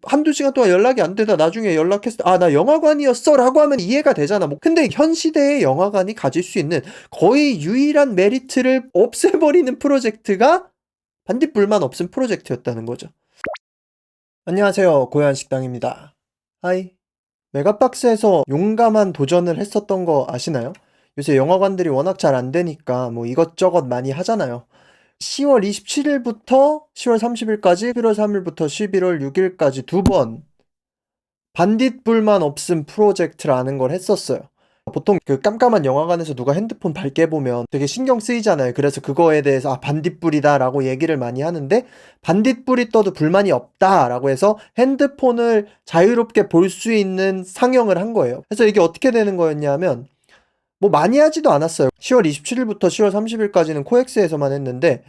한두 시간 동안 연락이 안 되다 나중에 연락했을 때 아, 나 영화관이었어 라고 하면 이해가 되잖아. 뭐 근데 현 시대의 영화관이 가질 수 있는 거의 유일한 메리트를 없애버리는 프로젝트가 반딧불만 없은 프로젝트였다는 거죠. 안녕하세요, 고요한식당입니다. 하이. 메가박스에서 용감한 도전을 했었던 거 아시나요? 요새 영화관들이 워낙 잘 안 되니까 뭐 이것저것 많이 하잖아요. 10월 27일부터 10월 30일까지, 11월 3일부터 11월 6일까지 두 번 반딧불만 없음 프로젝트라는 걸 했었어요. 보통 그 깜깜한 영화관에서 누가 핸드폰 밝게 보면 되게 신경 쓰이잖아요. 그래서 그거에 대해서 아, 반딧불이다라고 얘기를 많이 하는데, 반딧불이 떠도 불만이 없다라고 해서 핸드폰을 자유롭게 볼 수 있는 상영을 한 거예요. 그래서 이게 어떻게 되는 거였냐면, 뭐 많이 하지도 않았어요. 10월 27일부터 10월 30일까지는 코엑스에서만 했는데,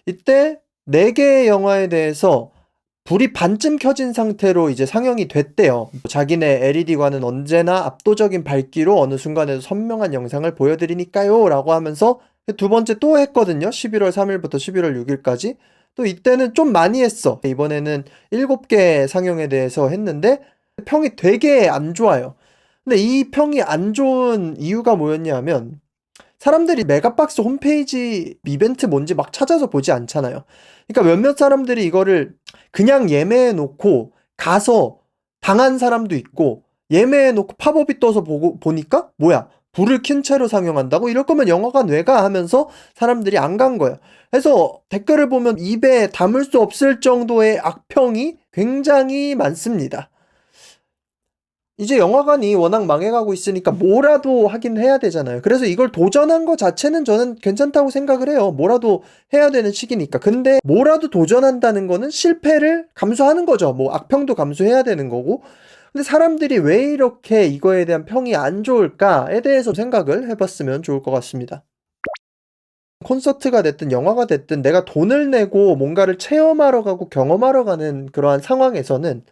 이때 4개의 영화에 대해서 불이 반쯤 켜진 상태로 이제 상영이 됐대요. 자기네 LED관은 언제나 압도적인 밝기로 어느 순간에도 선명한 영상을 보여드리니까요 라고 하면서 두 번째 또 했거든요. 11월 3일부터 11월 6일까지. 또 이때는 좀 많이 했어. 이번에는 7개 상영에 대해서 했는데 평이 되게 안 좋아요. 근데 이 평이 안 좋은 이유가 뭐였냐면, 사람들이 메가박스 홈페이지 이벤트 뭔지 막 찾아서 보지 않잖아요. 그러니까 몇몇 사람들이 이거를 그냥 예매해 놓고 가서 당한 사람도 있고, 예매해 놓고 팝업이 떠서 보니까 뭐야, 불을 킨 채로 상영한다고? 이럴 거면 영화관 왜 가? 하면서 사람들이 안 간 거예요. 그래서 댓글을 보면 입에 담을 수 없을 정도의 악평이 굉장히 많습니다. 이제 영화관이 워낙 망해가고 있으니까 뭐라도 하긴 해야 되잖아요. 그래서 이걸 도전한 거 자체는 저는 괜찮다고 생각을 해요. 뭐라도 해야 되는 시기니까. 근데 뭐라도 도전한다는 거는 실패를 감수하는 거죠. 뭐 악평도 감수해야 되는 거고. 근데 사람들이 왜 이렇게 이거에 대한 평이 안 좋을까에 대해서 생각을 해봤으면 좋을 것 같습니다. 콘서트가 됐든 영화가 됐든 내가 돈을 내고 뭔가를 체험하러 가고 경험하러 가는 그러한 상황에서는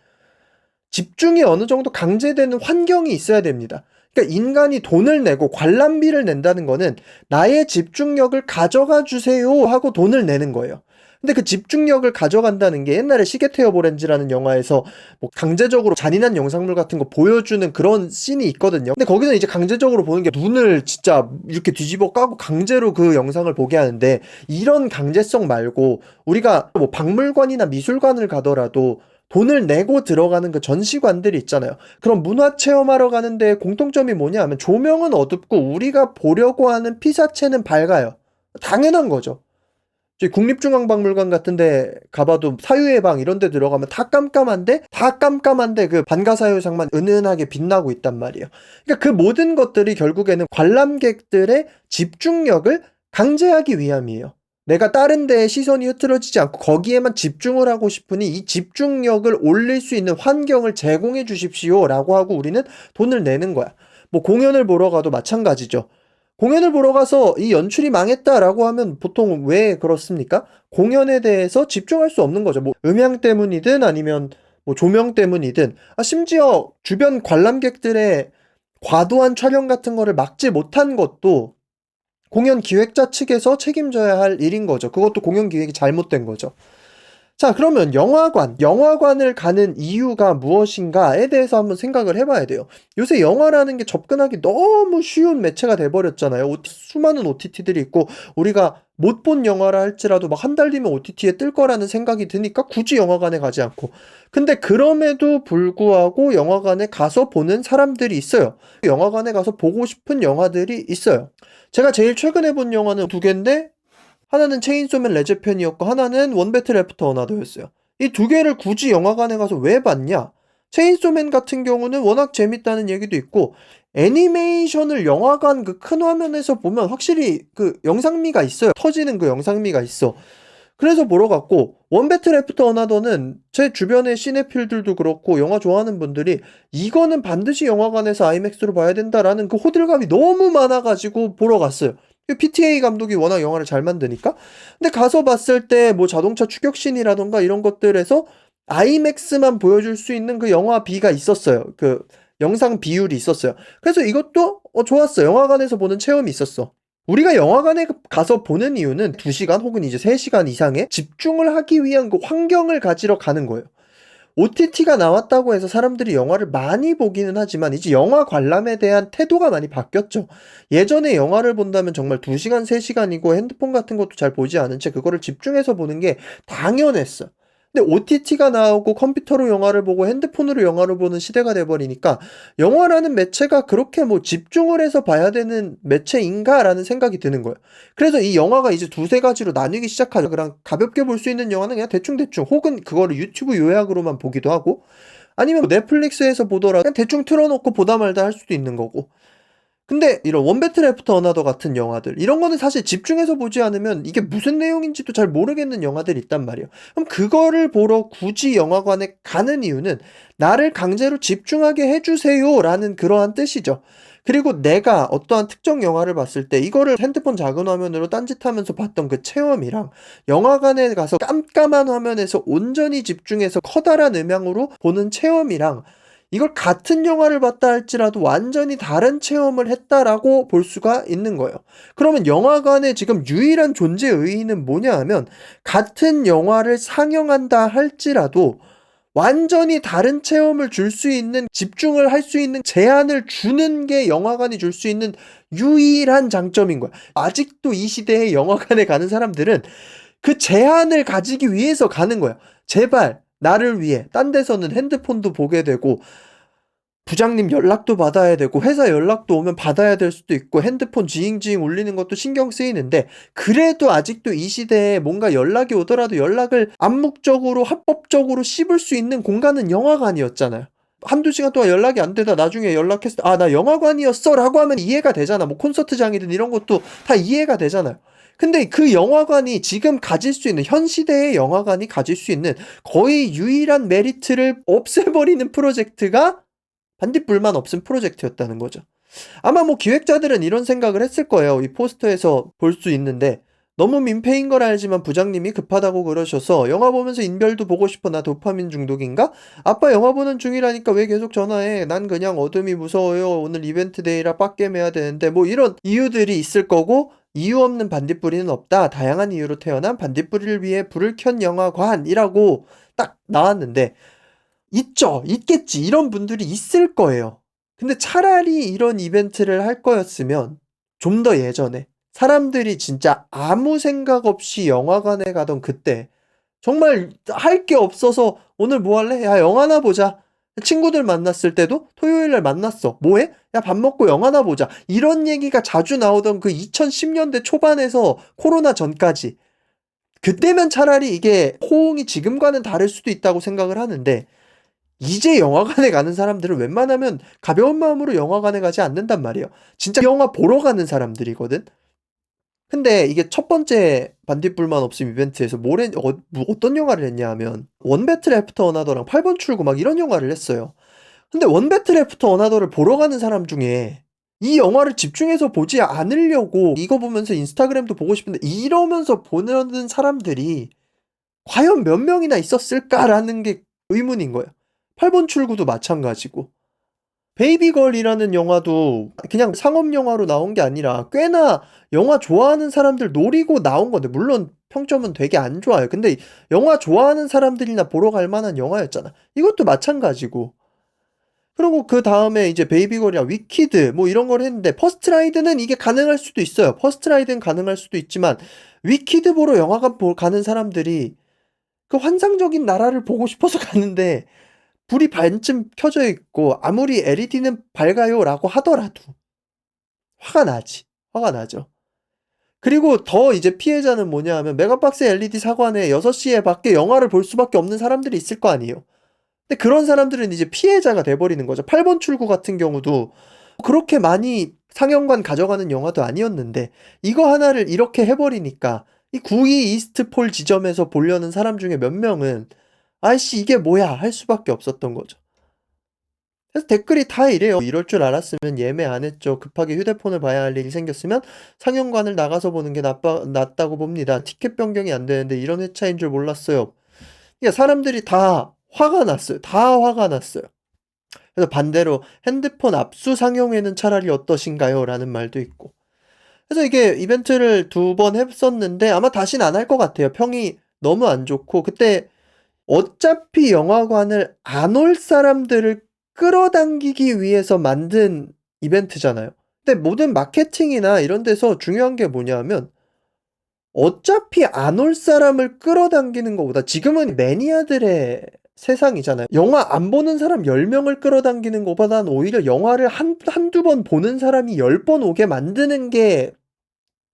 집중이 어느 정도 강제되는 환경이 있어야 됩니다. 그러니까 인간이 돈을 내고 관람비를 낸다는 거는 나의 집중력을 가져가 주세요 하고 돈을 내는 거예요. 근데 그 집중력을 가져간다는 게 옛날에 시계테어 보렌즈라는 영화에서 뭐 강제적으로 잔인한 영상물 같은 거 보여주는 그런 씬이 있거든요. 근데 거기서 이제 강제적으로 보는 게 눈을 진짜 이렇게 뒤집어 까고 강제로 그 영상을 보게 하는데, 이런 강제성 말고 우리가 뭐 박물관이나 미술관을 가더라도 돈을 내고 들어가는 그 전시관들이 있잖아요. 그럼 문화 체험하러 가는데 공통점이 뭐냐 하면 조명은 어둡고 우리가 보려고 하는 피사체는 밝아요. 당연한 거죠. 저희 국립중앙박물관 같은 데 가봐도 사유의 방 이런 데 들어가면 다 깜깜한데 그 반가사유상만 은은하게 빛나고 있단 말이에요. 그러니까 그 모든 것들이 결국에는 관람객들의 집중력을 강제하기 위함이에요. 내가 다른 데에 시선이 흐트러지지 않고 거기에만 집중을 하고 싶으니 이 집중력을 올릴 수 있는 환경을 제공해 주십시오 라고 하고 우리는 돈을 내는 거야. 뭐 공연을 보러 가도 마찬가지죠. 공연을 보러 가서 이 연출이 망했다라고 하면 보통 왜 그렇습니까? 공연에 대해서 집중할 수 없는 거죠. 뭐 음향 때문이든 아니면 뭐 조명 때문이든, 심지어 주변 관람객들의 과도한 촬영 같은 거를 막지 못한 것도 공연 기획자 측에서 책임져야 할 일인 거죠. 그것도 공연 기획이 잘못된 거죠. 자, 그러면 영화관을 가는 이유가 무엇인가에 대해서 한번 생각을 해봐야 돼요. 요새 영화라는 게 접근하기 너무 쉬운 매체가 돼버렸잖아요. 수많은 OTT들이 있고, 우리가 못 본 영화라 할지라도 막 한 달 뒤면 OTT에 뜰 거라는 생각이 드니까 굳이 영화관에 가지 않고. 근데 그럼에도 불구하고 영화관에 가서 보는 사람들이 있어요. 영화관에 가서 보고 싶은 영화들이 있어요. 제가 제일 최근에 본 영화는 두 개인데, 하나는 체인소맨 레제편이었고 하나는 원배틀 애프터 어나더였어요. 이 두 개를 굳이 영화관에 가서 왜 봤냐? 체인소맨 같은 경우는 워낙 재밌다는 얘기도 있고, 애니메이션을 영화관 그 큰 화면에서 보면 확실히 그 영상미가 있어요. 터지는 그 영상미가 있어. 그래서 보러 갔고, 원배틀 애프터 어나더는 제 주변의 시네필들도 그렇고 영화 좋아하는 분들이 이거는 반드시 영화관에서 아이맥스로 봐야 된다라는 그 호들갑이 너무 많아가지고 보러 갔어요. PTA 감독이 워낙 영화를 잘 만드니까. 근데 가서 봤을 때 뭐 자동차 추격신이라던가 이런 것들에서 아이맥스만 보여줄 수 있는 그 영화비가 있었어요. 그 영상 비율이 있었어요. 그래서 이것도 좋았어. 영화관에서 보는 체험이 있었어. 우리가 영화관에 가서 보는 이유는 2시간 혹은 이제 3시간 이상의 집중을 하기 위한 그 환경을 가지러 가는 거예요. OTT가 나왔다고 해서 사람들이 영화를 많이 보기는 하지만 이제 영화 관람에 대한 태도가 많이 바뀌었죠. 예전에 영화를 본다면 정말 2시간, 3시간이고 핸드폰 같은 것도 잘 보지 않은 채 그거를 집중해서 보는 게 당연했어. 근데 OTT가 나오고 컴퓨터로 영화를 보고 핸드폰으로 영화를 보는 시대가 돼버리니까 영화라는 매체가 그렇게 뭐 집중을 해서 봐야 되는 매체인가라는 생각이 드는 거예요. 그래서 이 영화가 이제 두세 가지로 나뉘기 시작하죠. 그냥 가볍게 볼 수 있는 영화는 그냥 대충대충 혹은 그거를 유튜브 요약으로만 보기도 하고 아니면 넷플릭스에서 보더라도 그냥 대충 틀어놓고 보다 말다 할 수도 있는 거고. 근데 이런 원 배틀 애프터 어나더 같은 영화들 이런 거는 사실 집중해서 보지 않으면 이게 무슨 내용인지도 잘 모르겠는 영화들이 있단 말이에요. 그럼 그거를 보러 굳이 영화관에 가는 이유는 나를 강제로 집중하게 해주세요라는 그러한 뜻이죠. 그리고 내가 어떠한 특정 영화를 봤을 때 이거를 핸드폰 작은 화면으로 딴짓하면서 봤던 그 체험이랑 영화관에 가서 깜깜한 화면에서 온전히 집중해서 커다란 음향으로 보는 체험이랑 이걸 같은 영화를 봤다 할지라도 완전히 다른 체험을 했다라고 볼 수가 있는 거예요. 그러면 영화관의 지금 유일한 존재 의의는 뭐냐 하면 같은 영화를 상영한다 할지라도 완전히 다른 체험을 줄 수 있는 집중을 할 수 있는 제한을 주는 게 영화관이 줄 수 있는 유일한 장점인 거야. 아직도 이 시대에 영화관에 가는 사람들은 그 제한을 가지기 위해서 가는 거야. 제발 나를 위해 딴 데서는 핸드폰도 보게 되고 부장님 연락도 받아야 되고 회사 연락도 오면 받아야 될 수도 있고 핸드폰 지잉지잉 울리는 것도 신경 쓰이는데 그래도 아직도 이 시대에 뭔가 연락이 오더라도 연락을 암묵적으로 합법적으로 씹을 수 있는 공간은 영화관이었잖아요. 한두 시간 동안 연락이 안 되다 나중에 연락했을 때 아, 나 영화관이었어 라고 하면 이해가 되잖아. 뭐 콘서트장이든 이런 것도 다 이해가 되잖아요. 근데 그 영화관이 지금 가질 수 있는 현 시대의 영화관이 가질 수 있는 거의 유일한 메리트를 없애버리는 프로젝트가 반딧불만 없은 프로젝트였다는 거죠. 아마 뭐 기획자들은 이런 생각을 했을 거예요. 이 포스터에서 볼 수 있는데 너무 민폐인 걸 알지만 부장님이 급하다고 그러셔서 영화 보면서 인별도 보고 싶어 나 도파민 중독인가? 아빠 영화 보는 중이라니까 왜 계속 전화해? 난 그냥 어둠이 무서워요. 오늘 이벤트 데이라 빡겜해야 되는데 뭐 이런 이유들이 있을 거고 이유 없는 반딧불이는 없다. 다양한 이유로 태어난 반딧불이를 위해 불을 켠 영화관이라고 딱 나왔는데 있죠. 있겠지. 이런 분들이 있을 거예요. 근데 차라리 이런 이벤트를 할 거였으면 좀 더 예전에 사람들이 진짜 아무 생각 없이 영화관에 가던 그때 정말 할 게 없어서 오늘 뭐 할래? 야, 영화나 보자. 친구들 만났을 때도 토요일 날 만났어. 뭐 해? 야, 밥 먹고 영화나 보자. 이런 얘기가 자주 나오던 그 2010년대 초반에서 코로나 전까지. 그때면 차라리 이게 호응이 지금과는 다를 수도 있다고 생각을 하는데 이제 영화관에 가는 사람들은 웬만하면 가벼운 마음으로 영화관에 가지 않는단 말이에요. 진짜 영화 보러 가는 사람들이거든. 근데 이게 첫 번째 반딧불만 없음 이벤트에서 뭐 어떤 영화를 했냐 하면 원 배틀 애프터 어나더랑 8번 출구 막 이런 영화를 했어요. 근데 원 배틀 애프터 어나더를 보러 가는 사람 중에 이 영화를 집중해서 보지 않으려고 이거 보면서 인스타그램도 보고 싶은데 이러면서 보는 사람들이 과연 몇 명이나 있었을까라는 게 의문인 거예요. 8번 출구도 마찬가지고. 베이비걸이라는 영화도 그냥 상업 영화로 나온 게 아니라 꽤나 영화 좋아하는 사람들 노리고 나온 건데 물론 평점은 되게 안 좋아요. 근데 영화 좋아하는 사람들이나 보러 갈 만한 영화였잖아. 이것도 마찬가지고. 그리고 그 다음에 이제 베이비걸이랑 위키드 뭐 이런 걸 했는데 퍼스트라이드는 이게 가능할 수도 있어요. 퍼스트라이드는 가능할 수도 있지만 위키드 보러 영화관 가는 사람들이 그 환상적인 나라를 보고 싶어서 가는데 불이 반쯤 켜져 있고 아무리 LED는 밝아요라고 하더라도 화가 나지. 화가 나죠. 그리고 더 이제 피해자는 뭐냐 하면 메가박스 LED 사관에 6시에 밖에 영화를 볼 수밖에 없는 사람들이 있을 거 아니에요. 근데 그런 사람들은 이제 피해자가 돼버리는 거죠. 8번 출구 같은 경우도 그렇게 많이 상영관 가져가는 영화도 아니었는데 이거 하나를 이렇게 해버리니까 이 9위 이스트폴 지점에서 보려는 사람 중에 몇 명은 아이씨 이게 뭐야 할 수밖에 없었던 거죠. 그래서 댓글이 다 이래요. 이럴 줄 알았으면 예매 안 했죠. 급하게 휴대폰을 봐야 할 일이 생겼으면 상영관을 나가서 보는 게 낫다고 봅니다. 티켓 변경이 안 되는데 이런 회차인 줄 몰랐어요. 그러니까 사람들이 다 화가 났어요. 다 화가 났어요. 그래서 반대로 핸드폰 압수 상영회는 차라리 어떠신가요? 라는 말도 있고. 그래서 이게 이벤트를 2번 했었는데 아마 다시는 안 할 것 같아요. 평이 너무 안 좋고 그때 어차피 영화관을 안 올 사람들을 끌어당기기 위해서 만든 이벤트잖아요. 근데 모든 마케팅이나 이런 데서 중요한 게 뭐냐면 어차피 안 올 사람을 끌어당기는 것보다 지금은 매니아들의 세상이잖아요. 영화 안 보는 사람 10명을 끌어당기는 것보다는 오히려 영화를 한두 번 보는 사람이 10번 오게 만드는 게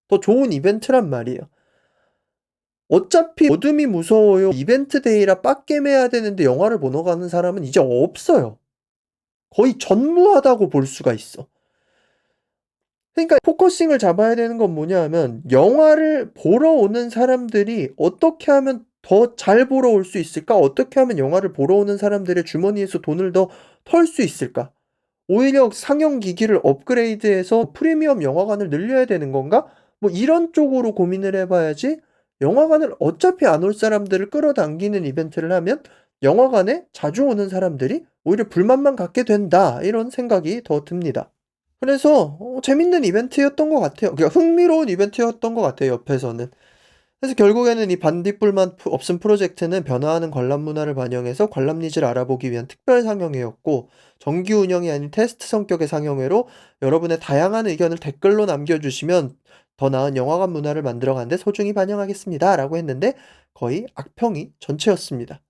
더 좋은 이벤트란 말이에요. 어차피 어둠이 무서워요. 이벤트 데이라 빡겜해야 되는데 영화를 보러 가는 사람은 이제 없어요. 거의 전무하다고 볼 수가 있어. 그러니까 포커싱을 잡아야 되는 건 뭐냐 하면 영화를 보러 오는 사람들이 어떻게 하면 더 잘 보러 올 수 있을까? 어떻게 하면 영화를 보러 오는 사람들의 주머니에서 돈을 더 털 수 있을까? 오히려 상영 기기를 업그레이드해서 프리미엄 영화관을 늘려야 되는 건가? 뭐 이런 쪽으로 고민을 해봐야지 영화관을 어차피 안 올 사람들을 끌어당기는 이벤트를 하면 영화관에 자주 오는 사람들이 오히려 불만만 갖게 된다. 이런 생각이 더 듭니다. 그래서 재밌는 이벤트였던 것 같아요. 그러니까 흥미로운 이벤트였던 것 같아요, 옆에서는. 그래서 결국에는 이 반딧불만 없음 프로젝트는 변화하는 관람 문화를 반영해서 관람 니즈를 알아보기 위한 특별 상영회였고, 정기 운영이 아닌 테스트 성격의 상영회로 여러분의 다양한 의견을 댓글로 남겨주시면 더 나은 영화관 문화를 만들어가는데 소중히 반영하겠습니다. 라고 했는데 거의 악평이 전체였습니다.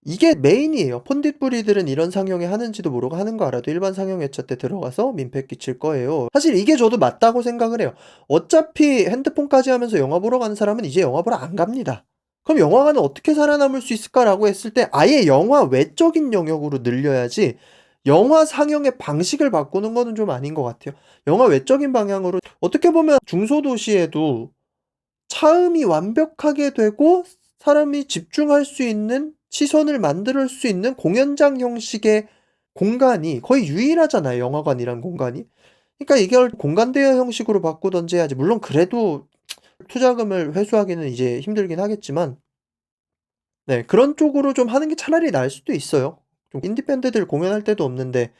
이게 메인이에요. 폰딧부리들은 이런 상영회 하는지도 모르고 하는 거 알아도 일반 상영회차 때 들어가서 민폐 끼칠 거예요. 사실 이게 저도 맞다고 생각을 해요. 어차피 핸드폰까지 하면서 영화 보러 가는 사람은 이제 영화 보러 안 갑니다. 그럼 영화관은 어떻게 살아남을 수 있을까라고 했을 때 아예 영화 외적인 영역으로 늘려야지 영화 상영의 방식을 바꾸는 거는 좀 아닌 것 같아요. 영화 외적인 방향으로 어떻게 보면 중소도시에도 차음이 완벽하게 되고 사람이 집중할 수 있는 시선을 만들 수 있는 공연장 형식의 공간이 거의 유일하잖아요, 영화관이란 공간이. 그러니까 이걸 공간 대여 형식으로 바꾸든지 해야지. 물론 그래도 투자금을 회수하기는 이제 힘들긴 하겠지만 네, 그런 쪽으로 좀 하는 게 차라리 나을 수도 있어요. 좀 인디 밴드들 공연할 데도 없는데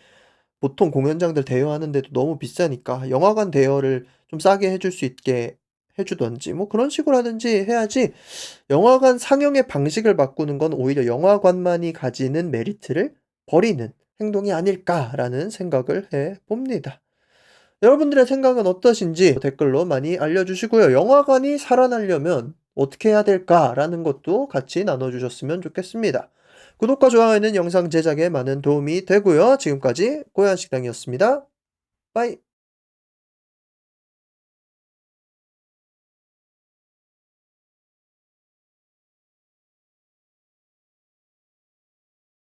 보통 공연장들 대여하는데도 너무 비싸니까 영화관 대여를 좀 싸게 해줄 수 있게 해 주든지 뭐 그런 식으로 하든지 해야지 영화관 상영의 방식을 바꾸는 건 오히려 '영화관만이 가지는 메리트를 버리는 행동이 아닐까.'라는 생각을 해 봅니다. 여러분들의 생각은 어떠신지 댓글로 많이 알려 주시고요. '영화관이 살아나려면 어떻게 해야 될까?'라는 것도 같이 나눠 주셨으면 좋겠습니다. 구독과 좋아요는 영상 제작에 많은 도움이 되고요. 지금까지 고양식당이었습니다. 빠이.